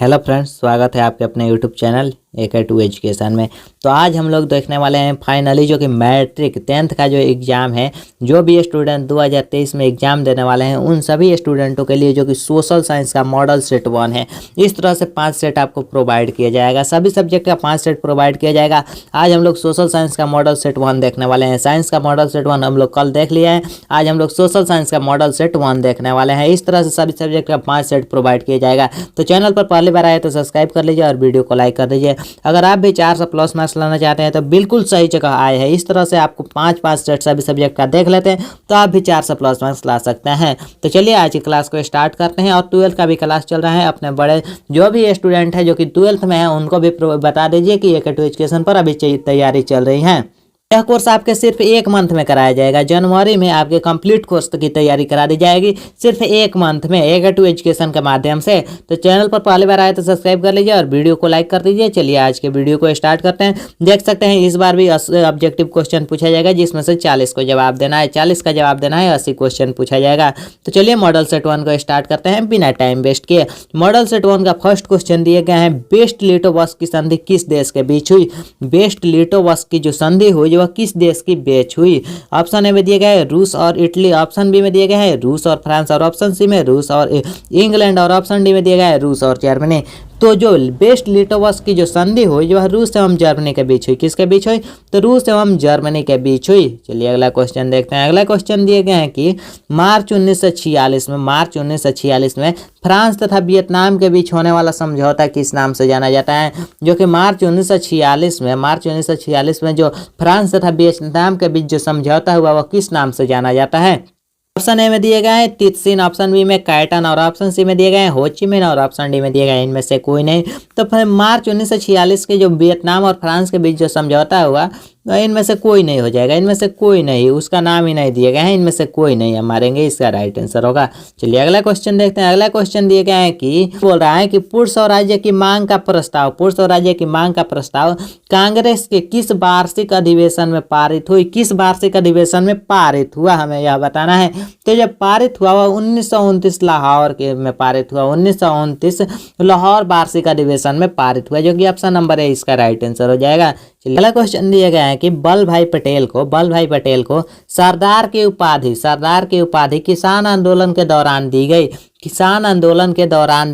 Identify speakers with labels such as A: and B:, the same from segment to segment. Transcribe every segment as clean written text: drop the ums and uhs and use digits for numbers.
A: Hello friends, स्वागत है आपके अपने यूट्यूब चैनल AK2 एजुकेशन में। तो आज हम लोग देखने वाले हैं फाइनली जो कि मैट्रिक 10th का जो एग्ज़ाम है, जो भी स्टूडेंट 2023 में एग्ज़ाम देने वाले हैं उन सभी स्टूडेंटों के लिए जो कि सोशल साइंस का मॉडल सेट 1 है। इस तरह से 5 सेट आपको प्रोवाइड किया जाएगा, सभी सब्जेक्ट का 5 सेट प्रोवाइड किया जाएगा। आज हम लोग सोशल साइंस का मॉडल सेट 1 देखने वाले हैं। साइंस का मॉडल सेट 1 हम लोग कल देख लिया है, आज हम लोग सोशल साइंस का मॉडल सेट 1 देखने वाले हैं। इस तरह से सभी सब्जेक्ट का 5 सेट प्रोवाइड किया जाएगा। तो चैनल पर पहली बार आए तो सब्सक्राइब कर लीजिए और वीडियो को लाइक कर दीजिए। अगर आप भी 400+ मार्क्स लाना चाहते हैं तो बिल्कुल सही जगह आए हैं। इस तरह से आपको 5 सेट सभी सब्जेक्ट का देख लेते हैं तो आप भी 400+ मार्क्स ला सकते हैं। तो चलिए आज की क्लास को स्टार्ट करते हैं। और 12th का भी क्लास चल रहा है। अपने बड़े जो भी स्टूडेंट है जो कि 12th में है उनको भी बता दीजिए कि AK2 एजुकेशन पर अभी तैयारी चल रही है। यह कोर्स आपके सिर्फ 1 मंथ में कराया जाएगा। जनवरी में आपके कंप्लीट कोर्स की तैयारी करा दी जाएगी सिर्फ 1 मंथ में AK2 एजुकेशन के माध्यम से। तो चैनल पर पहली बार आए तो सब्सक्राइब कर लीजिए और वीडियो को लाइक कर दीजिए। चलिए आज के वीडियो को स्टार्ट करते हैं। देख सकते हैं इस बार भी ऑब्जेक्टिव क्वेश्चन पूछा जाएगा, जिसमें से 40 को जवाब देना है, 40 का जवाब देना है, 80 क्वेश्चन पूछा जाएगा। तो चलिए मॉडल सेट 1 को स्टार्ट करते हैं बिना टाइम वेस्ट किए। मॉडल सेट 1 का फर्स्ट क्वेश्चन दिए गए हैं, बेस्ट लिटोवस्क की संधि किस देश के बीच हुई। बेस्ट लिटोवस्क की जो संधि हुई वह किस देश की बीच हुई। ऑप्शन ए में दिए गए रूस और इटली, ऑप्शन बी में दिए गए हैं रूस और फ्रांस, और ऑप्शन सी में रूस और इंग्लैंड, और ऑप्शन डी में दिए गए हैं रूस और जर्मनी। तो जो बेस्ट लिटोवस्क की जो संधि हुई वह रूस एवं जर्मनी के बीच हुई। किसके बीच हुई? तो रूस एवं जर्मनी के बीच हुई। चलिए अगला क्वेश्चन देखते हैं। अगला क्वेश्चन दिए गए हैं कि मार्च 1946 में फ्रांस तथा वियतनाम के बीच होने वाला समझौता किस नाम से जाना जाता है। जो कि मार्च 1946 में जो फ्रांस तथा वियतनाम के बीच जो समझौता हुआ वह किस नाम से जाना जाता है। ऑप्शन ए में दिए गए हैं तितसिन, ऑप्शन बी में कैटन, और ऑप्शन सी में दिए गए हैं होचिमिन, और ऑप्शन डी में दिए गए हैं इनमें से कोई नहीं। तो फिर मार्च 1946 के जो वियतनाम और फ्रांस के बीच जो समझौता हुआ इनमें से कोई नहीं हो जाएगा, इनमें से कोई नहीं, उसका नाम ही नहीं दिए गए हैं, इनमें से कोई नहीं हम मारेंगे, इसका राइट आंसर होगा। चलिए अगला क्वेश्चन देखते हैं। अगला क्वेश्चन दिए गए हैं कि बोल रहा है कि पूर्ण स्वराज्य की मांग का प्रस्ताव कांग्रेस के किस वार्षिक अधिवेशन में पारित हुई। किस वार्षिक अधिवेशन में पारित हुआ हमें यह बताना है। तो जब पारित हुआ वह 1929 लाहौर के में पारित हुआ, 1929 लाहौर वार्षिक अधिवेशन में पारित हुआ, जो कि ऑप्शन नंबर है इसका राइट आंसर हो जाएगा। चलिए अगला क्वेश्चन दिया गया है कि वल्लभ भाई पटेल को सरदार की उपाधि किसान आंदोलन के दौरान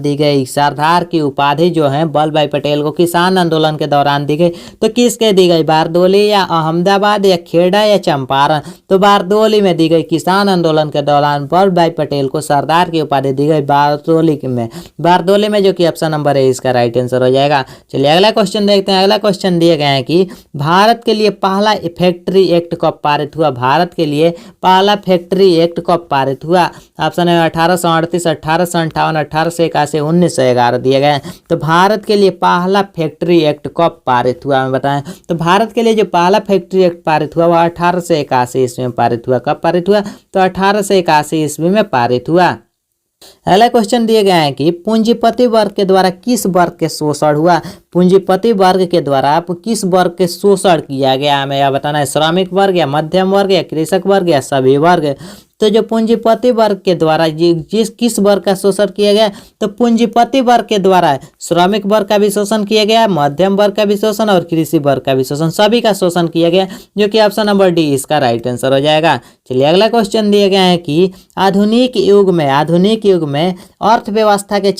A: दी गई। सरदार की उपाधि जो है वल्लभ भाई पटेल को किसान आंदोलन के दौरान दी गई। तो किसके दी गई? बारदोली या अहमदाबाद या खेड़ा या चंपारण। तो बारदोली में दी गई। किसान आंदोलन के दौरान वल्लभ भाई पटेल को सरदार की उपाधि दी गई बारदोली में, जो कि ऑप्शन नंबर है इसका राइट आंसर हो जाएगा। चलिए अगला क्वेश्चन देखते हैं। अगला क्वेश्चन दिए गए हैं कि भारत के लिए पहला फैक्ट्री एक्ट कब पारित हुआ। भारत के लिए पहला फैक्ट्री एक्ट कब पारित हुआ। ऑप्शन है 1838, 1858, 1881, 1911 दिए गए। तो भारत के लिए पहला फैक्ट्री एक्ट कब पारित हुआ हमें बताएं। तो भारत के लिए जो पहला फैक्ट्री एक्ट पारित हुआ वह 1881 ईस्वी में पारित हुआ। कब पारित हुआ? तो 1881 ईस्वी में पारित हुआ। अगला क्वेश्चन दिए गए हैं कि पूंजीपति वर्ग के द्वारा किस वर्ग के शोषण हुआ। पूंजीपति वर्ग के द्वारा किस वर्ग के शोषण किया गया हमें यह बताना है। श्रमिक वर्ग या मध्यम वर्ग या कृषक वर्ग या सभी वर्ग। तो जो पूंजीपति वर्ग के द्वारा किस वर्ग का शोषण किया गया। तो पूंजीपति वर्ग के द्वारा श्रमिक वर्ग का भी शोषण किया गया, मध्यम वर्ग का भी शोषण और कृषि वर्ग का भी शोषण, सभी का शोषण किया गया, जो कि ऑप्शन नंबर डी इसका राइट आंसर हो जाएगा। चलिए अगला क्वेश्चन दिए गए हैं कि आधुनिक युग में अर्थव्यवस्था के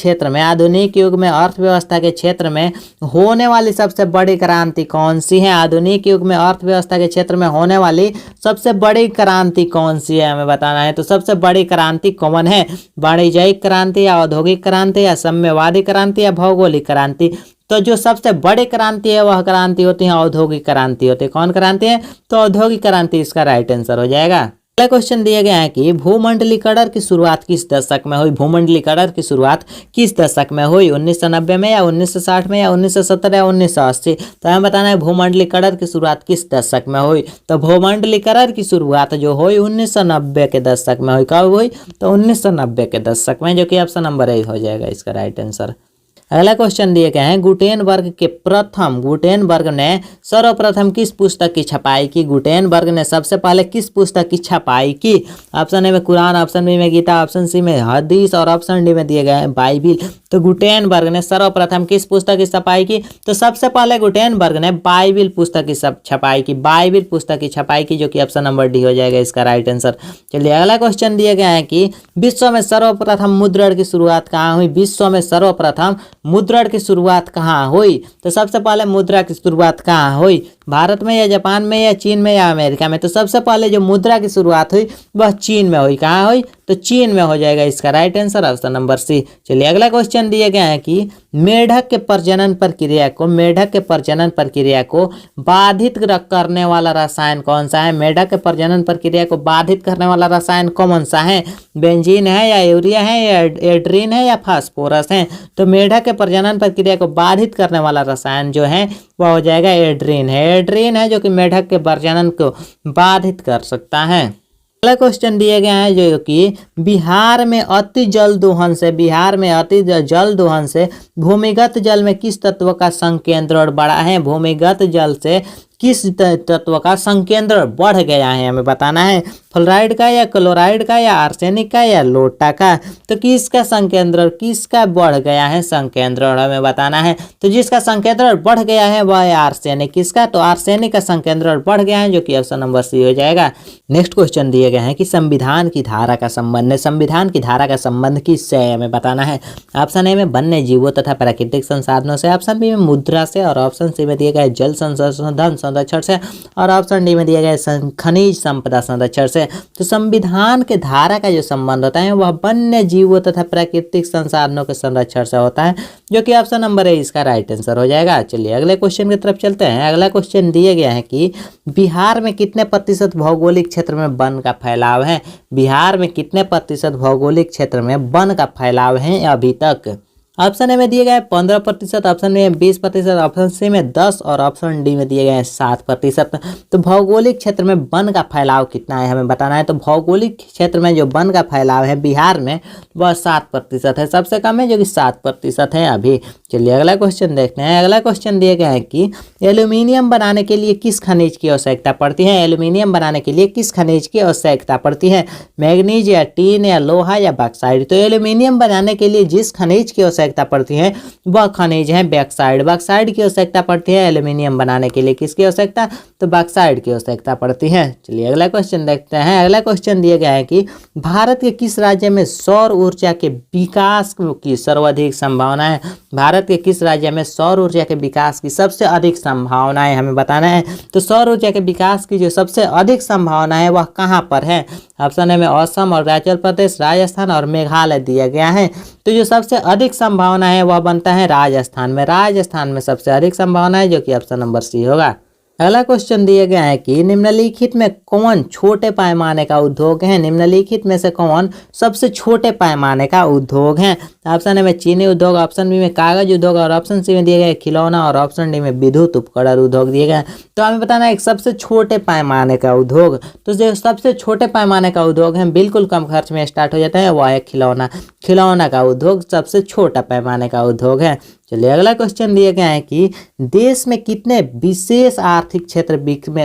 A: क्षेत्र में होने वाली सबसे बड़ी क्रांति कौन सी है। आधुनिक युग में अर्थव्यवस्था के क्षेत्र में होने वाली सबसे बड़ी क्रांति कौन सी है हमें बताना है। तो सबसे बड़ी क्रांति कौन है? वाणिज्यिक क्रांति या औद्योगिक क्रांति या साम्यवादी क्रांति या भौगोलिक क्रांति। तो जो सबसे बड़ी क्रांति है वह क्रांति होती है औद्योगिक क्रांति होती है। कौन क्रांति है? तो औद्योगिक क्रांति इसका राइट आंसर हो जाएगा। अगला क्वेश्चन दिया गया है कि भूमंडलीकरण की शुरुआत किस दशक में हुई। भूमंडलीकरण की शुरुआत किस दशक में हुई? 1990 में या 1960 में या 1970 या 1980। तो हमें बताना है भूमंडलीकरण की शुरुआत किस दशक में हुई। तो भूमंडलीकरण की शुरुआत जो हुई 1990 के दशक में हुई। कब हुई? तो 1990 के दशक में, जो कि ऑप्शन नंबर ए हो जाएगा इसका राइट आंसर। अगला क्वेश्चन दिए गए हैं, गुटेनबर्ग ने सर्वप्रथम किस पुस्तक की छपाई की? गुटेनबर्ग ने सबसे पहले किस पुस्तक की छपाई की? ऑप्शन ए में कुरान, ऑप्शन बी में गीता, ऑप्शन सी में हदीस और ऑप्शन डी में दिए गए हैं बाइबिल। तो गुटेनबर्ग ने सर्वप्रथम किस पुस्तक की छपाई की? तो सबसे पहले गुटेनबर्ग ने बाइबिल पुस्तक की छपाई की, बाइबिल पुस्तक की छपाई की, जो कि ऑप्शन नंबर डी हो जाएगा इसका राइट आंसर। चलिए अगला क्वेश्चन दिए गए हैं कि विश्व में सर्वप्रथम मुद्रण की शुरुआत कहाँ हुई? विश्व में सर्वप्रथम मुद्रण की शुरुआत कहाँ हुई? तो सबसे पहले मुद्रा की शुरुआत कहाँ हुई? भारत में या जापान में या चीन में या अमेरिका में? तो सबसे पहले जो मुद्रा की शुरुआत हुई वह चीन में हुई। कहाँ हुई? तो चीन में हो जाएगा इसका right answer, option number C. चलिए अगला क्वेश्चन दिए गए हैं कि मेढक के प्रजनन प्रक्रिया को बाधित करने वाला रसायन कौन सा है? मेढक के प्रजनन प्रक्रिया को बाधित करने वाला रसायन कौन सा है? बेंजीन है या यूरिया है या एड्रीन है या फास्फोरस है? तो मेढक के प्रजनन प्रक्रिया को बाधित करने वाला रसायन जो है वह हो जाएगा एड्रीन है जो कि मेढक के प्रजनन को बाधित कर सकता है। अगला क्वेश्चन दिए गए हैं जो कि बिहार में अति जल दोहन से भूमिगत जल में किस तत्व का संकेंद्रण बढ़ा है? भूमिगत जल से किस तत्व का संकेंद्रण बढ़ गया है हमें बताना है। फ्लोराइड का या क्लोराइड का या आर्सेनिक का या लोटा का? तो किसका बढ़ गया है संकेंद्रण हमें बताना है। तो जिसका संकेंद्रण बढ़ गया है वह है आर्सेनिक। किसका? तो आर्सेनिक का संकेंद्रण बढ़ गया है, जो कि ऑप्शन नंबर सी हो जाएगा। नेक्स्ट क्वेश्चन दिए गए हैं कि संविधान की धारा का संबंध किससे है हमें बताना है। ऑप्शन ए में वन्य जीवों तथा प्राकृतिक संसाधनों से, ऑप्शन बी में मुद्रा से और ऑप्शन सी में दिए गए जल संसाधन संरक्षण से और ऑप्शन डी में दिया गया खनिज संपदा संरक्षण से। तो संविधान के धारा का जो संबंध होता है वह वन्य जीवों तथा प्राकृतिक संसाधनों के संरक्षण से होता है, जो कि ऑप्शन नंबर ए इसका राइट आंसर हो जाएगा। चलिए अगले क्वेश्चन की तरफ चलते हैं। अगला क्वेश्चन दिए गया है कि बिहार में कितने प्रतिशत भौगोलिक क्षेत्र में वन का फैलाव है? बिहार में कितने प्रतिशत भौगोलिक क्षेत्र में वन का फैलाव है अभी तक? ऑप्शन ए में दिए गए 15%, ऑप्शन बी में 20%, ऑप्शन सी में 10 और ऑप्शन डी में दिए गए 7%। तो भौगोलिक क्षेत्र में वन का फैलाव कितना है हमें बताना है। तो भौगोलिक क्षेत्र में जो वन का फैलाव है बिहार में वह 7% है, सबसे कम है जो कि 7% है अभी। चलिए अगला क्वेश्चन देखते हैं। अगला क्वेश्चन दिए गए हैं कि एल्यूमिनियम बनाने के लिए किस खनिज की आवश्यकता पड़ती है? एल्यूमिनियम बनाने के लिए किस खनिज की आवश्यकता पड़ती है? मैग्नीज या टीन या लोहा या बॉक्साइट? तो एल्यूमिनियम बनाने के लिए जिस खनिज की आवश्यकता पड़ती है वह खनिज है बॉक्साइट। बॉक्साइट की आवश्यकता पड़ती है एल्यूमिनियम बनाने के लिए। किसकी आवश्यकता? तो बॉक्साइट की आवश्यकता पड़ती है। चलिए अगला क्वेश्चन देखते हैं। अगला क्वेश्चन दिया गया है कि भारत के किस राज्य में सौर ऊर्जा के विकास की सर्वाधिक संभावना है? भारत के किस राज्य में सौर ऊर्जा के विकास की सबसे अधिक संभावना है हमें बताना है। तो सौर ऊर्जा के विकास की जो सबसे अधिक संभावना है वह कहाँ पर है? ऑप्शन ए में असम, अरुणाचल प्रदेश, राजस्थान और मेघालय दिया गया है। तो जो सबसे अधिक संभावना है वह बनता है राजस्थान में। राजस्थान में सबसे अधिक संभावना है, जो कि ऑप्शन नंबर सी होगा। अगला क्वेश्चन दिए गए हैं कि निम्नलिखित में कौन छोटे पैमाने का उद्योग है? निम्नलिखित में से कौन सबसे छोटे पैमाने का उद्योग है? ऑप्शन ए में चीनी उद्योग, ऑप्शन बी में कागज उद्योग और ऑप्शन सी में दिए गए खिलौना और ऑप्शन डी में विद्युत उपकरण उद्योग दिए गए। तो हमें बताना है एक सबसे छोटे पैमाने का उद्योग। तो जो सबसे छोटे पैमाने का उद्योग है बिल्कुल कम खर्च में स्टार्ट हो जाता है वह है खिलौना का उद्योग सबसे छोटा पैमाने का उद्योग है। चलिए अगला क्वेश्चन दिए गए हैं कि देश में कितने विशेष आर्थिक क्षेत्र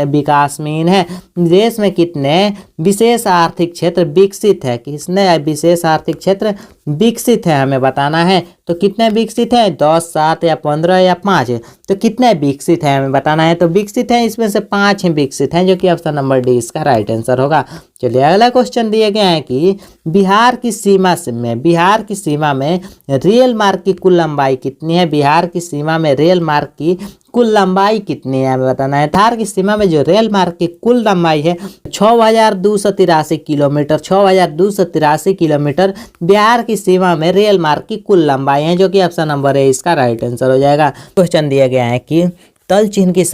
A: विकासहीन है? देश में कितने विशेष आर्थिक क्षेत्र विकसित है? कितने विशेष आर्थिक क्षेत्र विकसित है हमें बताना है। तो कितने विकसित है? 10, 7 या 15 या 5? तो कितने विकसित है हमें बताना है। तो विकसित है इसमें से 5 ही विकसित हैं, जो कि ऑप्शन नंबर डी इसका राइट आंसर होगा। चलिए अगला क्वेश्चन दिए गए हैं कि बिहार की सीमा में रेल मार्ग की कुल लंबाई कितनी है? बिहार की सीमा में रेल मार्ग की कुल लंबाई कितनी है हमें बताना है। बिहार की सीमा में जो रेल मार्ग की कुल लंबाई है 6283 किलोमीटर। 6283 किलोमीटर बिहार की सीमा में रेल मार्ग की कुल लंबाई है, जो कि ऑप्शन नंबर है इसका राइट आंसर हो जाएगा। क्वेश्चन दिया गया है कि तल चिन्ह की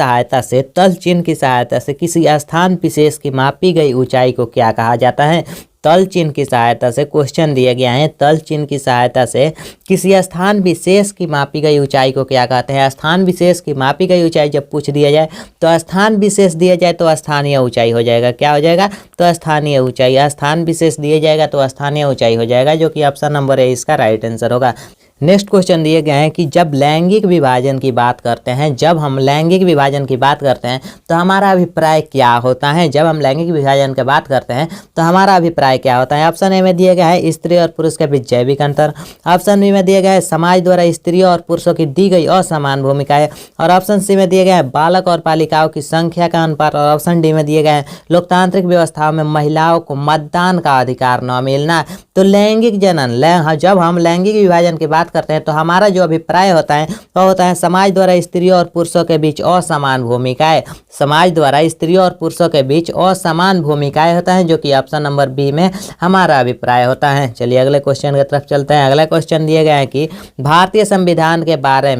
A: सहायता से किसी स्थान विशेष की मापी गई ऊंचाई को क्या कहा जाता है? तल चिन्ह की सहायता से क्वेश्चन दिया गया है, तल चिन्ह की सहायता से किसी स्थान विशेष की मापी गई ऊंचाई को क्या कहते हैं? स्थान विशेष की मापी गई ऊंचाई जब पूछ दिया जाए तो स्थान विशेष दिया जाए तो स्थानीय ऊंचाई हो जाएगा। क्या हो जाएगा? तो स्थानीय ऊंचाई। स्थान विशेष दिया जाएगा तो स्थानीय ऊंचाई हो जाएगा, जो कि ऑप्शन नंबर है इसका राइट आंसर होगा। नेक्स्ट क्वेश्चन दिए गए हैं कि जब लैंगिक विभाजन की बात करते हैं, जब हम लैंगिक विभाजन की बात करते हैं तो हमारा अभिप्राय क्या होता है। जब हम लैंगिक विभाजन की बात करते हैं तो हमारा अभिप्राय क्या होता है। ऑप्शन ए में दिया गया है स्त्री और पुरुष के बीच जैविक अंतर, ऑप्शन बी में दिया गया है समाज द्वारा स्त्रियों और पुरुषों की दी गई असमान भूमिकाएं, और ऑप्शन सी में दिया गया है बालक और बालिकाओं की संख्या का अनुपात, और ऑप्शन डी में दिया गया है लोकतांत्रिक व्यवस्थाओं में महिलाओं को मतदान का अधिकार न मिलना। तो लैंगिक जनन जब हम लैंगिक विभाजन की बात करते हैं तो हमारा जो अभिप्राय होता है वह होता है समाज द्वारा स्त्रियों और पुरुषों के बीच असमान भूमिकाएं। समाज द्वारा स्त्रियों और पुरुषों के बीच असमान भूमिकाएं होता है, जो कि ऑप्शन नंबर बी में हमारा अभिप्राय होता है। चलिए अगले क्वेश्चन की तरफ चलते हैं। अगला क्वेश्चन दिया गया है कि भारतीय संविधान के बारे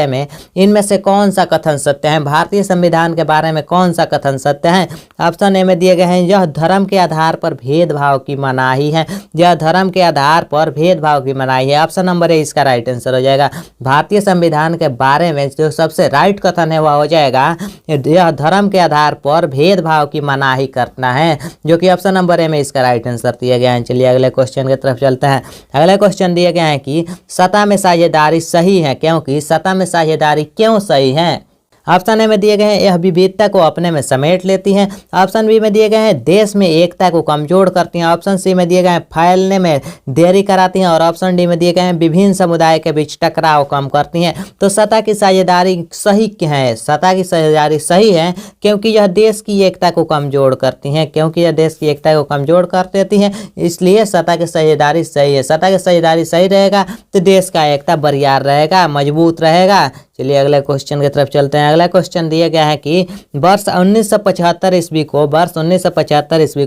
A: में इनमें से कौन सा कथन सत्य है। भारतीय संविधान के बारे में कौन सा कथन सत्य है। ऑप्शन ए में दिए गए हैं यह धर्म के आधार पर भेदभाव की मनाही है, यह धर्म के आधार पर भेदभाव की मनाही है। ऑप्शन नंबर ए इसका राइट आंसर हो जाएगा। भारतीय संविधान के बारे में जो सबसे राइट कथन है वह हो जाएगा यह धर्म के आधार पर भेदभाव की मनाही करना है, जो कि ऑप्शन नंबर ए में इसका राइट आंसर दिया गया है। चलिए अगले क्वेश्चन की तरफ चलते हैं। अगला क्वेश्चन दिया गया है कि सत्ता में साझेदारी सही है क्योंकि सत्ता में साझेदारी क्यों सही है। ऑप्शन ए में दिए गए हैं यह विविधता को अपने में समेट लेती हैं, ऑप्शन बी में दिए गए हैं देश में एकता को कमजोर करती हैं, ऑप्शन सी में दिए गए हैं फैलने में देरी कराती हैं, और ऑप्शन डी में दिए गए हैं विभिन्न समुदाय के बीच टकराव कम करती हैं। तो सत्ता की साझेदारी सही है, सत्ता की साझेदारी सही है क्योंकि यह देश की एकता को कमजोर करती हैं, क्योंकि यह देश की एकता को कमजोर कर देती हैं, इसलिए सत्ता की साझेदारी सही है। सत्ता की साझेदारी सही रहेगा तो देश का एकता बरियार रहेगा, मजबूत रहेगा। चलिए अगले क्वेश्चन की तरफ चलते हैं। अगला क्वेश्चन दिया गया है कि वर्ष 1975 ईस्वी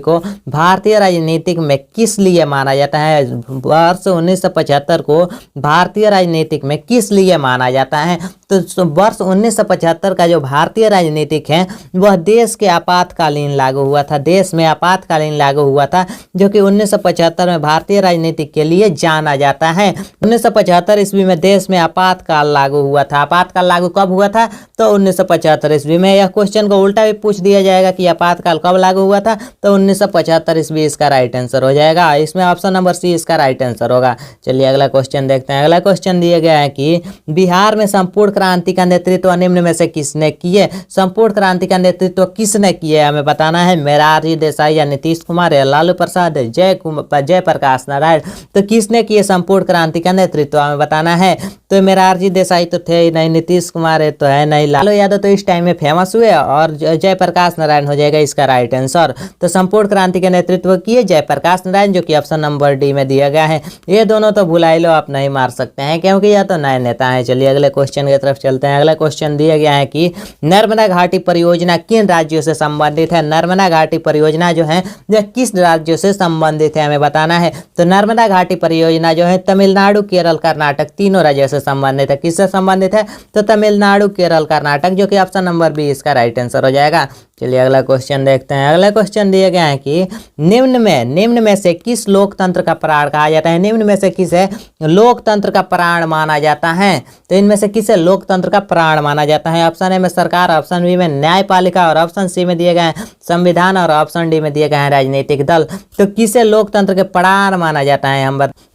A: को भारतीय राजनीतिक में किस लिए माना जाता है। वर्ष 1975 को भारतीय राजनीतिक में किस लिए माना जाता है। तो वर्ष 1975 का जो भारतीय राजनीतिक है वह देश के आपातकालीन लागू हुआ था, देश में आपातकालीन लागू हुआ था, जो कि 1975 में भारतीय राजनीतिक के लिए जाना जाता है। 1975 ईस्वी में देश में आपातकाल लागू हुआ था। आपातकाल लागू कब हुआ था? तो 1975 ईस्वी में। यह क्वेश्चन को उल्टा भी पूछ दिया जाएगा कि आपातकाल कब लागू हुआ था, तो 1975 ईस्वी इसका राइट आंसर हो जाएगा। इसमें ऑप्शन नंबर सी इसका राइट आंसर होगा। चलिए अगला क्वेश्चन देखते हैं। अगला क्वेश्चन दिया गया है कि बिहार में संपूर्ण क्रांति का नेतृत्व निम्न में से किसने किए। संपूर्ण क्रांति का नेतृत्व किसने किया हमें बताना है। मोरारजी देसाई या नीतीश कुमार या लालू प्रसाद, जय प्रकाश नारायण। तो किसने किए संपूर्ण क्रांति का नेतृत्व हमें बताना है। तो मोरारजी देसाई तो थे ही नहीं, नीतीश कुमार है तो है नहीं, लालू यादव तो इस टाइम में फेमस हुए, और जय प्रकाश नारायण हो जाएगा इसका राइट आंसर। तो संपूर्ण क्रांति का नेतृत्व किए जय प्रकाश नारायण, जो कि ऑप्शन नंबर डी में दिया गया है। ये दोनों तो भुलाई लो, आप नहीं मार सकते हैं क्योंकि यह तो नए नेता हैं। चलिए अगले क्वेश्चन की तरफ चलते हैं। अगला क्वेश्चन दिया गया है कि नर्मदा घाटी परियोजना किन राज्यों से संबंधित है। नर्मदा घाटी परियोजना जो है यह किस राज्यों से संबंधित है हमें बताना है। तो नर्मदा घाटी परियोजना जो है तमिलनाडु, केरल, कर्नाटक तीनों राज्यों से संबंधित है। किससे संबंधित है? तो तमिलनाडु, केरल, कर्नाटक, जो कि ऑप्शन नंबर बी इसका राइट आंसर हो जाएगा। चलिए अगला क्वेश्चन देखते हैं। अगला क्वेश्चन दिया गया है कि निम्न में से किस लोकतंत्र का प्राण कहा जाता है। निम्न में से किसे लोकतंत्र का प्राण माना जाता है। तो इनमें से किसे लोकतंत्र का प्राण माना जाता है। ऑप्शन ए में सरकार, ऑप्शन बी में न्यायपालिका, और ऑप्शन सी में दिए गए हैं संविधान, और ऑप्शन डी में दिए गए हैं राजनीतिक दल। तो किसे लोकतंत्र के प्राण माना जाता है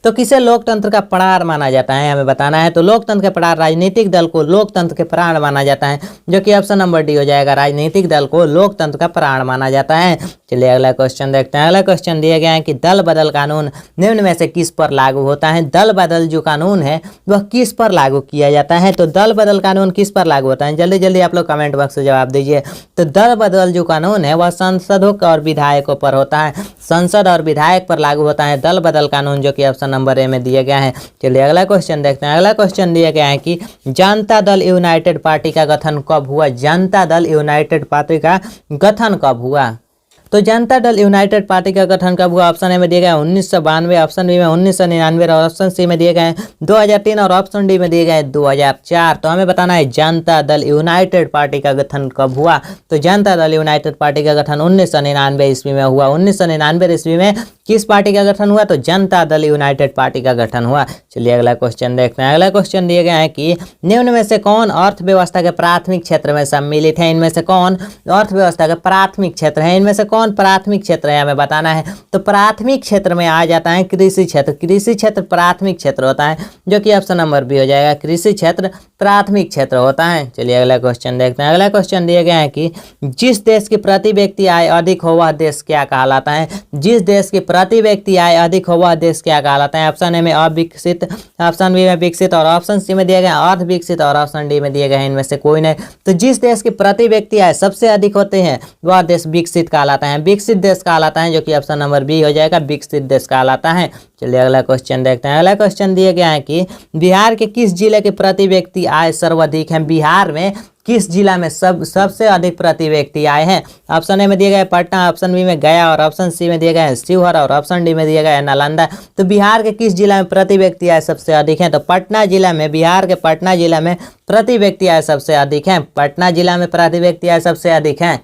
A: तो किसे लोकतंत्र का प्राण माना जाता है हमें बताना है। तो लोकतंत्र के प्राण, राजनीतिक दल को लोकतंत्र के प्राण माना जाता है, जो कि ऑप्शन नंबर डी हो जाएगा। राजनीतिक दल को लोकतंत्र का प्राण माना जाता है। चलिए अगला क्वेश्चन देखते हैं। अगला क्वेश्चन दिया गया है कि दल बदल कानून निम्न में से किस पर लागू होता है। दल बदल जो कानून है वह किस पर लागू किया जाता है। तो दल बदल कानून किस पर लागू होता है, जल्दी जल्दी आप लोग कमेंट बॉक्स में जवाब दीजिए। तो दल बदल जो कानून है वह सांसदों और विधायकों पर होता है, संसद और विधायक पर लागू होता है दल बदल कानून, जो कि ऑप्शन नंबर ए में दिया गया है। चलिए अगला क्वेश्चन देखते हैं। अगला क्वेश्चन दिया गया है कि जनता दल यूनाइटेड पार्टी का गठन कब हुआ। जनता दल यूनाइटेड पार्टी का गठन कब हुआ। तो जनता दल यूनाइटेड पार्टी का गठन कब हुआ। ऑप्शन ए में दिया गया 1992, ऑप्शन बी में 1999, और ऑप्शन सी में दिए गए 2003, और ऑप्शन डी में दिए गए 2004। तो हमें बताना है जनता दल यूनाइटेड पार्टी का गठन कब हुआ। तो जनता दल यूनाइटेड पार्टी का गठन 1999 ईस्वी में हुआ। 1999 ईस्वी में किस पार्टी का गठन हुआ? तो जनता दल यूनाइटेड पार्टी का गठन हुआ। चलिए अगला क्वेश्चन देखते हैं। अगला क्वेश्चन दिए गए हैं कि निम्न में से कौन अर्थव्यवस्था के प्राथमिक क्षेत्र में सम्मिलित है? इनमें से कौन अर्थव्यवस्था के प्राथमिक क्षेत्र है? इनमें से कौन प्राथमिक क्षेत्र है हमें बताना है। तो प्राथमिक क्षेत्र में आ जाता है कृषि क्षेत्र। कृषि क्षेत्र प्राथमिक क्षेत्र होता है, जो कि ऑप्शन नंबर बी हो जाएगा। कृषि क्षेत्र प्राथमिक क्षेत्र होता है। चलिए अगला क्वेश्चन देखते हैं। अगला क्वेश्चन दिए गए हैं कि जिस देश की प्रति व्यक्ति आय अधिक हो वह देश क्या कहलाता है? जिस देश की प्रति व्यक्ति आय अधिक हो वह देश क्या कहलाता है? ऑप्शन ए में अविकसित, ऑप्शन बी में विकसित और ऑप्शन सी में दिए गए अर्ध विकसित और ऑप्शन डी में दिए गए हैं इनमें से कोई नहीं। तो जिस देश की प्रति व्यक्ति आय सबसे अधिक होते हैं वह देश विकसित कहलाता है, विकसित देश कहलाता है, जो कि ऑप्शन नंबर बी हो जाएगा, विकसित देश कहलाता है। चलिए अगला क्वेश्चन देखते हैं। अगला क्वेश्चन दिए गया है कि बिहार के किस जिले के प्रति व्यक्ति आय सर्वाधिक है? बिहार में किस जिला में सबसे अधिक प्रति व्यक्ति आए हैं? ऑप्शन ए में दिए गए पटना, ऑप्शन बी में गया और ऑप्शन सी में दिए गए शिवहर और ऑप्शन डी में दिए गए नालंदा। तो बिहार के किस जिला में प्रति व्यक्ति आय सबसे अधिक है? तो पटना जिला में, बिहार के पटना जिला में प्रति व्यक्ति आय सबसे अधिक है। पटना जिला में प्रति व्यक्ति आय सबसे अधिक है।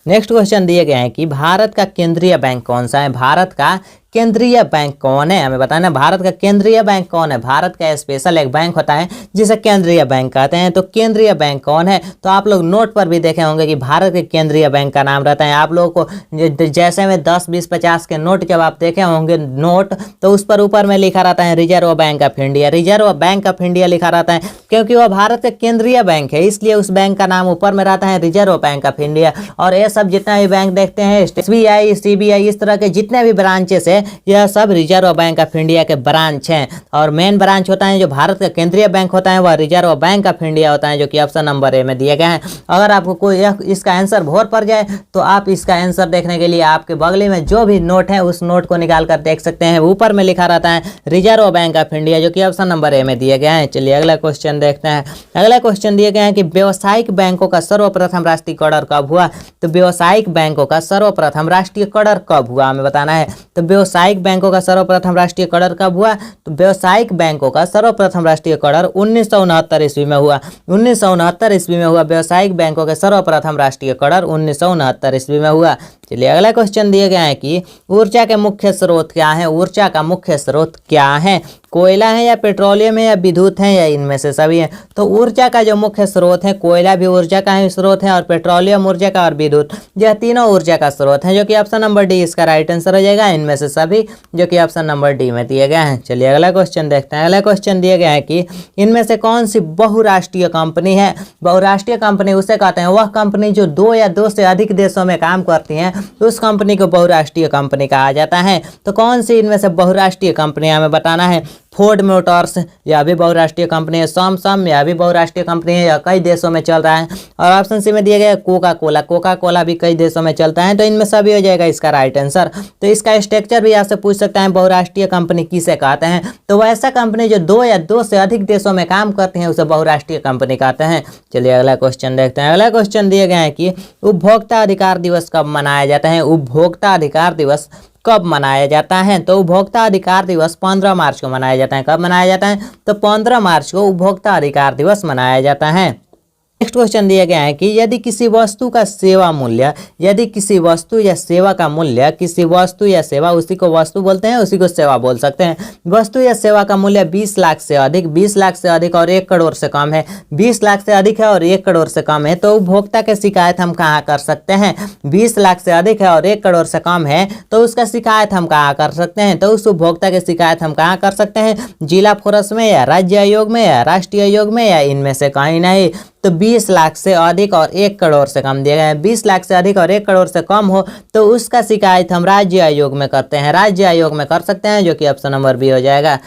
A: नेक्स्ट क्वेश्चन दिए गए हैं कि भारत का केंद्रीय बैंक कौन सा है? भारत का केंद्रीय बैंक कौन है? हमें बताना भारत का केंद्रीय बैंक कौन है। भारत का स्पेशल एक बैंक होता है जिसे केंद्रीय बैंक कहते हैं। तो केंद्रीय बैंक कौन है? तो आप लोग नोट पर भी देखे होंगे कि भारत के केंद्रीय बैंक का नाम रहता है। आप लोगों को जैसे में 10, 20, 50 के नोट जब आप देखे होंगे नोट, तो उस पर ऊपर में लिखा रहता है reserve bank of India. Reserve bank of India लिखा रहता है क्योंकि वह भारत का केंद्रीय बैंक है, इसलिए उस बैंक का नाम ऊपर में रहता है रिजर्व बैंक ऑफ इंडिया। और ये सब जितना भी बैंक देखते हैं, SBI, CBI, इस तरह के जितने भी ब्रांचेस है, यह सब रिजर्व बैंक ऑफ इंडिया के ब्रांच हैं। और मेन ब्रांच होता है जो भारत का केंद्रीय बैंक होता है वह रिजर्व बैंक ऑफ इंडिया होता है, जो कि ऑप्शन नंबर ए में दिए गए हैं। अगर आपको कोई इसका आंसर भोर पड़ जाए तो आप इसका आंसर देखने के लिए आपके बगल में जो भी नोट है उस नोट को निकाल कर देख सकते हैं। ऊपर में लिखा रहता है रिजर्व बैंक ऑफ इंडिया, जो कि ऑप्शन नंबर ए में दिए गए हैं। चलिए अगला क्वेश्चन देखते हैं। अगला क्वेश्चन दिए गए हैं कि व्यावसायिक बैंकों का सर्वप्रथम राष्ट्रीयकरण कब हुआ? तो व्यावसायिक बैंकों का सर्वप्रथम राष्ट्रीयकरण कब हुआ हमें बताना है। तो व्यावसायिक बैंकों का सर्वप्रथम राष्ट्रीयकरण कब हुआ? तो व्यावसायिक बैंकों का सर्वप्रथम राष्ट्रीयकरण 1969 ईस्वी में हुआ। 1969 ईस्वी में हुआ व्यावसायिक बैंकों के सर्वप्रथम राष्ट्रीयकरण 1969 ईस्वी में हुआ। चलिए अगला क्वेश्चन दिए गए हैं कि ऊर्जा के मुख्य स्रोत क्या है? ऊर्जा का मुख्य स्रोत क्या है? कोयला है या पेट्रोलियम है या विद्युत है या इनमें से सभी है? तो ऊर्जा का जो मुख्य स्रोत है, कोयला भी ऊर्जा का ही स्रोत है और पेट्रोलियम ऊर्जा का और विद्युत, यह तीनों ऊर्जा का स्रोत है, जो कि ऑप्शन नंबर डी इसका राइट आंसर हो जाएगा। इनमें से सभी, जो कि ऑप्शन नंबर डी में दिए गए हैं। चलिए अगला क्वेश्चन देखते हैं। अगला क्वेश्चन दिए गया है कि इनमें से कौन सी बहुराष्ट्रीय कंपनी है? बहुराष्ट्रीय कंपनी उसे कहते हैं वह कंपनी जो 2 या 2 से अधिक देशों में काम करती हैं, उस कंपनी को बहुराष्ट्रीय कंपनी कहा जाता है। तो कौन सी इनमें से बहुराष्ट्रीय कंपनी हमें बताना है। फोर्ड मोटर्स, यह भी बहुराष्ट्रीय कंपनी है। सैमसंग, यह भी बहुराष्ट्रीय कंपनी है, यह कई देशों में चल रहा है। और ऑप्शन सी में दिया गया कोका कोला, कोका कोला भी कई देशों में चलता है। तो इनमें सभी हो जाएगा इसका राइट आंसर। तो इसका स्ट्रक्चर भी आपसे पूछ सकता है, बहुराष्ट्रीय कंपनी किसे कहते हैं? तो वह ऐसा कंपनी जो 2 या 2 से अधिक देशों में काम करती है उसे बहुराष्ट्रीय कंपनी कहते हैं। चलिए अगला क्वेश्चन देखते हैं। अगला क्वेश्चन दिए गए हैं कि उपभोक्ता अधिकार दिवस कब मनाया जाता है? उपभोक्ता अधिकार दिवस कब मनाया जाता है? तो उपभोक्ता अधिकार दिवस 15 मार्च को मनाया जाता है। कब मनाया जाता है? तो 15 मार्च को उपभोक्ता अधिकार दिवस मनाया जाता है। नेक्स्ट क्वेश्चन दिया गया है कि यदि किसी वस्तु का सेवा मूल्य, यदि किसी वस्तु या सेवा का मूल्य, किसी वस्तु या सेवा, उसी को वस्तु बोलते हैं, उसी को सेवा बोल सकते हैं, वस्तु या सेवा का मूल्य 20 लाख से अधिक, 20 लाख से अधिक और 1 करोड़ से कम है, 20 लाख से अधिक है और 1 करोड़ से कम है, तो उपभोक्ता की शिकायत हम कहाँ कर सकते हैं? 20 लाख से अधिक है और 1 करोड़ से कम है तो उसका शिकायत हम कहाँ कर सकते हैं? तो उस उपभोक्ता की शिकायत हम कहाँ कर सकते हैं? जिला फोरस में या राज्य आयोग में या राष्ट्रीय आयोग में या इनमें से कहीं नहीं। तो 20 लाख से अधिक और 1 करोड़ से कम दिया गया है। 20 लाख से अधिक और 1 करोड़ से कम हो तो उसका शिकायत हम राज्य आयोग में करते हैं, राज्य आयोग में कर सकते हैं, जो कि ऑप्शन नंबर बी हो जाएगा।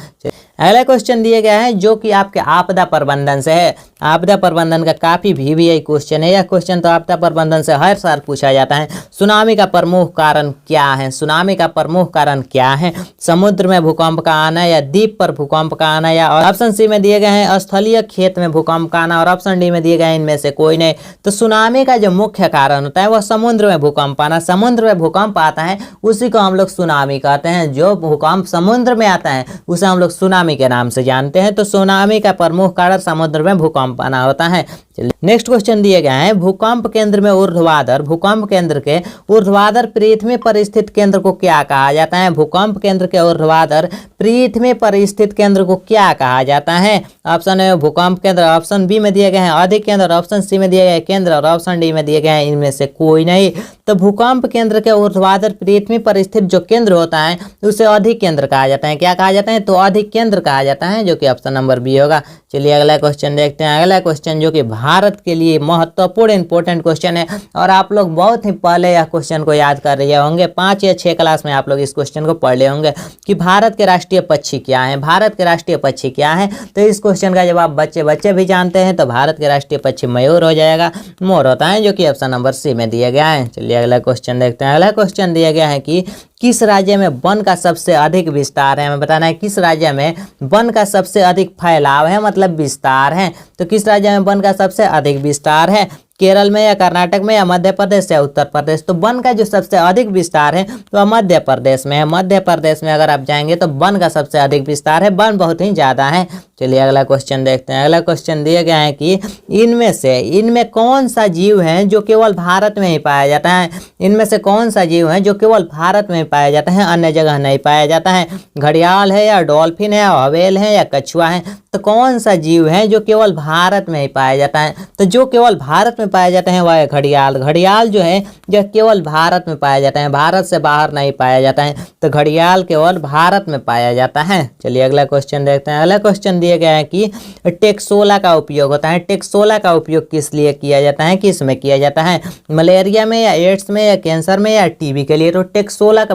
A: अगला क्वेश्चन दिए गया है जो कि आपके आपदा प्रबंधन से है। आपदा प्रबंधन का काफी VVI क्वेश्चन है। यह क्वेश्चन तो आपदा प्रबंधन से हर साल पूछा जाता है। सुनामी का प्रमुख कारण क्या है? सुनामी का प्रमुख कारण क्या है? समुद्र में भूकंप का आना या द्वीप पर भूकंप का आना, या ऑप्शन सी में दिए गए हैं स्थलीय खेत में भूकंप का आना और ऑप्शन डी में दिए गए इनमें से कोई नहीं। तो सुनामी का जो मुख्य कारण होता है वह समुद्र में भूकंप आना। समुद्र में भूकंप आता है उसी को हम लोग सुनामी कहते हैं। जो भूकंप समुद्र में आता है उसे हम लोग सुनामी सुनामी के नाम से जानते हैं। तो सुनामी का प्रमुख कारण समुद्र में भूकंप आना होता है। नेक्स्ट क्वेश्चन दिए गए हैं, भूकंप केंद्र में ऊर्ध्वाधर, भूकंप केंद्र के ऊर्ध्वाधर पृथ्वी पर स्थित केंद्र को क्या कहा जाता है? भूकंप केंद्र के ऊर्ध्वाधर पृथ्वी पर स्थित केंद्र को क्या कहा जाता है? ऑप्शन ए भूकंप केंद्र, ऑप्शन बी में दिए गए हैं अधिक केंद्र, ऑप्शन सी में दिए गए केंद्र और ऑप्शन डी में दिए गए हैं इनमें से कोई नहीं। तो भूकंप केंद्र के ऊर्ध्वाधर पृथ्वी पर स्थित जो केंद्र होता है उसे अधिक केंद्र कहा जाता है। क्या कहा जाता है? तो अधिक केंद्र कहा जाता है, जो कि ऑप्शन नंबर बी होगा। चलिए अगला क्वेश्चन देखते हैं। अगला क्वेश्चन जो कि भारत के लिए महत्वपूर्ण इंपॉर्टेंट क्वेश्चन है और आप लोग बहुत ही पहले यह क्वेश्चन को याद कर रहे होंगे, 5 या 6 क्लास में आप लोग इस क्वेश्चन को पढ़ ले होंगे कि भारत के राष्ट्रीय पक्षी क्या है। भारत के राष्ट्रीय पक्षी क्या है? तो इस क्वेश्चन का जवाब बच्चे भी जानते हैं। तो भारत के राष्ट्रीय पक्षी मयूर हो जाएगा, मोर होता है, जो कि ऑप्शन नंबर सी में दिया गया है। चलिए अगला क्वेश्चन देखते हैं। अगला क्वेश्चन दिया गया है कि किस राज्य में वन का सबसे अधिक विस्तार है? हमें बताना है किस राज्य में वन का सबसे अधिक फैलाव है, मतलब विस्तार है। तो किस राज्य में वन का सबसे अधिक विस्तार है? केरल में या कर्नाटक में या मध्य प्रदेश या उत्तर प्रदेश? तो वन का जो सबसे अधिक विस्तार है तो मध्य प्रदेश में है। मध्य प्रदेश में अगर आप जाएंगे तो वन का सबसे अधिक विस्तार है, वन बहुत ही ज़्यादा है। चलिए अगला क्वेश्चन देखते हैं। अगला क्वेश्चन दिया गया है कि इनमें कौन सा जीव है जो केवल भारत में ही पाया जाता है? इनमें से कौन सा जीव है जो केवल भारत में पाया जाता है, अन्य जगह नहीं पाया जाता है? घड़ियाल है या डॉल्फिन है या व्हेल है या कछुआ है? तो कौन सा जीव है जो केवल भारत में ही पाया जाता है? तो जो केवल भारत में पाया जाता है वह है घड़ियाल। घड़ियाल जो है जो केवल भारत में पाया जाता है, भारत से बाहर नहीं पाया जाता है। तो घड़ियाल केवल भारत में पाया जाता है। चलिए अगला क्वेश्चन देखते हैं। अगला क्वेश्चन दिया गया है कि टेक्सोला का उपयोग होता है। टेक्सोला का उपयोग किस लिए किया जाता है, किस में किया जाता है? मलेरिया में या एड्स में या कैंसर में या टीबी के लिए? तो टेक्सोल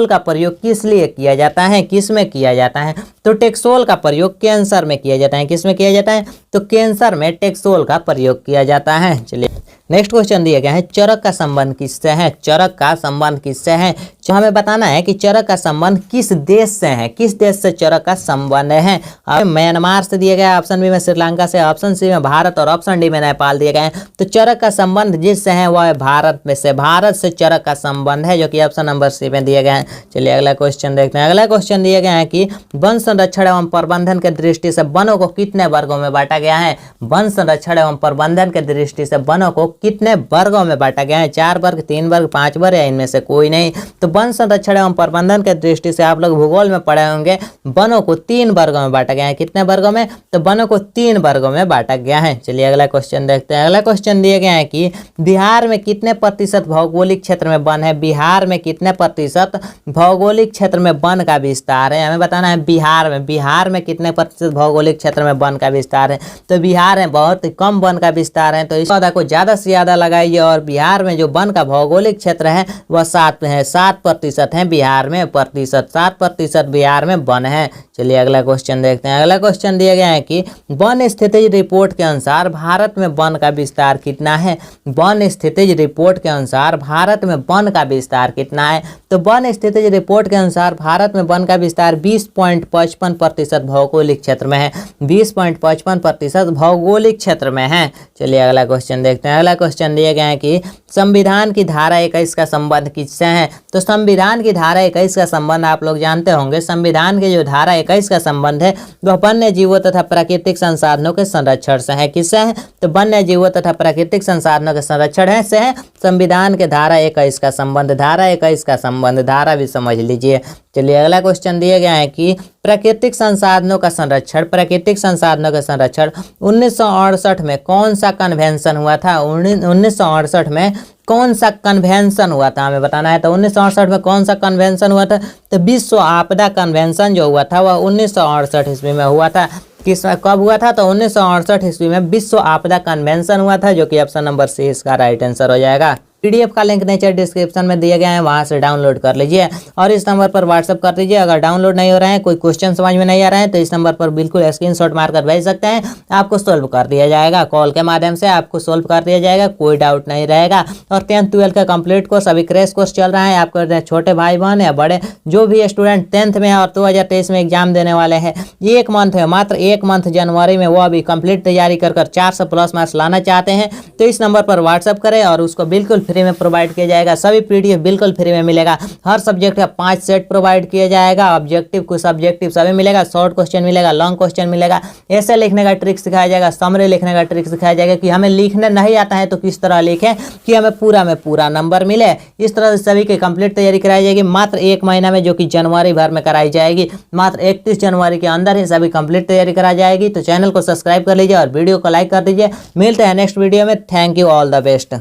A: का प्रयोग किस लिए किया जाता है, किस में किया जाता है? तो टेक्सोल का प्रयोग कैंसर में किया जाता है। किस में किया जाता है? तो कैंसर में टेक्सोल का प्रयोग किया जाता है। चलिए नेक्स्ट क्वेश्चन दिया गया है, चरक का संबंध किससे है? चरक का संबंध किससे है? तो हमें बताना है कि चरक का संबंध किस देश से है, किस देश से चरक का संबंध है। म्यांमार से दिया गया, ऑप्शन बी में श्रीलंका से, ऑप्शन सी में भारत और ऑप्शन डी में नेपाल दिए गए हैं। तो चरक का संबंध जिससे है वह है भारत में से, भारत से चरक का संबंध है, जो कि ऑप्शन नंबर सी में दिए गए हैं। चलिए अगला क्वेश्चन देखते हैं। अगला क्वेश्चन दिया गया है कि वन संरक्षण एवं प्रबंधन के दृष्टि से वनों को कितने वर्गों में बांटा गया है? वन संरक्षण एवं प्रबंधन के दृष्टि से वनों को कितने वर्गों में बांटा गया है? 4 वर्ग, 3 वर्ग, 5 वर्ग या इनमें से कोई नहीं? तो वन संरक्षण एवं प्रबंधन के दृष्टि से आप लोग भूगोल में पढ़े होंगे, वनों को 3 वर्गों में बांटा गया है। कितने वर्गों में? तो वनों को 3 वर्गों में बांटा गया है। चलिए अगला क्वेश्चन देखते हैं। अगला क्वेश्चन दिया गया है कि बिहार में कितने प्रतिशत भौगोलिक क्षेत्र में वन है? बिहार में कितने प्रतिशत भौगोलिक क्षेत्र में वन का विस्तार है? हमें बताना है बिहार में कितने प्रतिशत भौगोलिक क्षेत्र में वन का विस्तार है। तो बिहार में बहुत कम वन का विस्तार है, तो इस पौधा को ज़्यादा से ज़्यादा लगाइए। और बिहार में जो वन का भौगोलिक क्षेत्र है वह 7% है बिहार में, 7% बिहार में वन है। चलिए अगला क्वेश्चन देखते हैं। अगला क्वेश्चन दिया गया है कि वन स्थितिज रिपोर्ट के अनुसार भारत में वन का विस्तार कितना है? वन स्थितिज रिपोर्ट के अनुसार भारत में वन का विस्तार कितना है? तो वन स्थितिज रिपोर्ट के अनुसार भारत में वन का विस्तार 20.55% भौगोलिक क्षेत्र में है, 20.55% भौगोलिक क्षेत्र में है। चलिए अगला क्वेश्चन देखते हैं। अगला क्वेश्चन दिया गया है कि संविधान की धारा 21 का संबंध किससे है? तो संविधान की धारा 21 का संबंध आप लोग जानते होंगे। संविधान के जो धारा 21 का संबंध है वह वन्य जीवों तथा प्राकृतिक संसाधनों के संरक्षण से है। किससे है? तो वन्य जीवों तथा प्राकृतिक संसाधनों के संरक्षण से है संविधान के धारा 21 का संबंध। धारा 21 का संबंध, धारा भी समझ लीजिए। चलिए अगला क्वेश्चन दिया गया है कि प्राकृतिक संसाधनों का संरक्षण, प्राकृतिक संसाधनों का संरक्षण 1968 में कौन सा कन्वेंशन हुआ था? 1968 में कौन सा कन्वेंशन हुआ था? हमें बताना है। तो 1968 में कौन सा कन्वेंशन हुआ था? तो विश्व आपदा कन्वेंशन जो हुआ था वह 1968 ईस्वी में हुआ था। कब हुआ था? तो 1968 ईस्वी में विश्व आपदा कन्वेंशन हुआ था, जो कि ऑप्शन नंबर सी इसका राइट आंसर हो जाएगा। पीडीएफ का लिंक नीचे डिस्क्रिप्शन में दिया गया है, वहां से डाउनलोड कर लीजिए और इस नंबर पर व्हाट्सअप कर दीजिए। अगर डाउनलोड नहीं हो रहा है, कोई क्वेश्चन समझ में नहीं आ रहा है, तो इस नंबर पर बिल्कुल स्क्रीनशॉट मारकर भेज सकते हैं, आपको सोल्व कर दिया जाएगा। कॉल के माध्यम से आपको सोल्व कर दिया जाएगा, कोई डाउट नहीं रहेगा। और 10th 12th का कंप्लीट कोर्स अभी क्रैश कोर्स चल रहा है। आपको छोटे भाई बहन या बड़े जो भी स्टूडेंट 10th में और 2023 में एग्जाम देने वाले हैं, 1 मंथ है, मात्र 1 मंथ जनवरी में, वो अभी कंप्लीट तैयारी कर 400+ मार्क्स लाना चाहते हैं, तो इस नंबर पर व्हाट्सअप करें और उसको बिल्कुल फ्री में प्रोवाइड किया जाएगा। सभी PDF बिल्कुल फ्री में मिलेगा। हर सब्जेक्ट का 5 सेट प्रोवाइड किया जाएगा। ऑब्जेक्टिव कुछ सब्जेक्टिव सभी मिलेगा। शॉर्ट क्वेश्चन मिलेगा, लॉन्ग क्वेश्चन मिलेगा। ऐसे लिखने का ट्रिक सिखाया जाएगा, समरी लिखने का ट्रिक सिखाया जाएगा कि हमें लिखने नहीं आता है तो किस तरह लिखें कि हमें पूरा में पूरा नंबर मिले। इस तरह से सभी की कंप्लीट तैयारी कराई जाएगी मात्र 1 महीना में, जो कि जनवरी भर में कराई जाएगी। मात्र 31 जनवरी के अंदर ही सभी कंप्लीट तैयारी कराई जाएगी। तो चैनल को सब्सक्राइब कर लीजिए और वीडियो को लाइक कर दीजिए। मिलते हैं नेक्स्ट वीडियो में। Thank you, all the best.